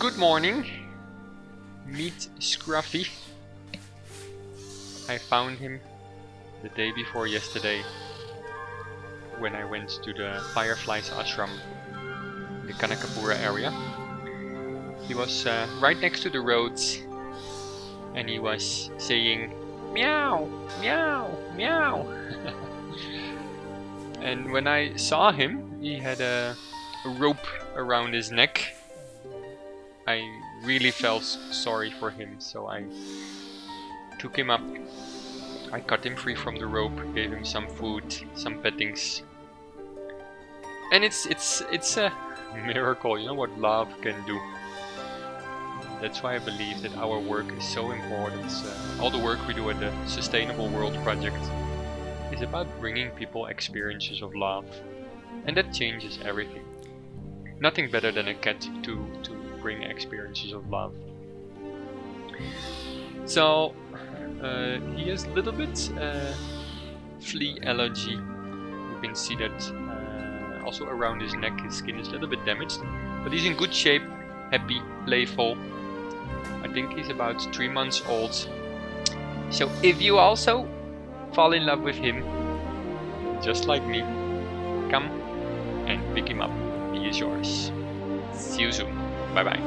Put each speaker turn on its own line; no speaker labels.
Good morning. Meet Scruffy. I found him the day before yesterday when I went to the Fireflies ashram in the Kanakapura area. He was right next to the roads and he was saying meow, meow, meow. And when I saw him, he had a rope around his neck. I really felt sorry for him, so I took him up. I cut him free from the rope, gave him some food, some pettings. And it's a miracle, you know what love can do. That's why I believe that our work is so important. All the work we do at the Sustainable World Project is about bringing people experiences of love. And that changes everything. Nothing better than a cat to bring experiences of love. So he has a little bit flea allergy. You can see that also around his neck, his skin is a little bit damaged, but he's in good shape, happy, playful. I think he's about 3 months old. So if you also fall in love with him, just like me, come and pick him up. He is yours. See you soon. Bye bye.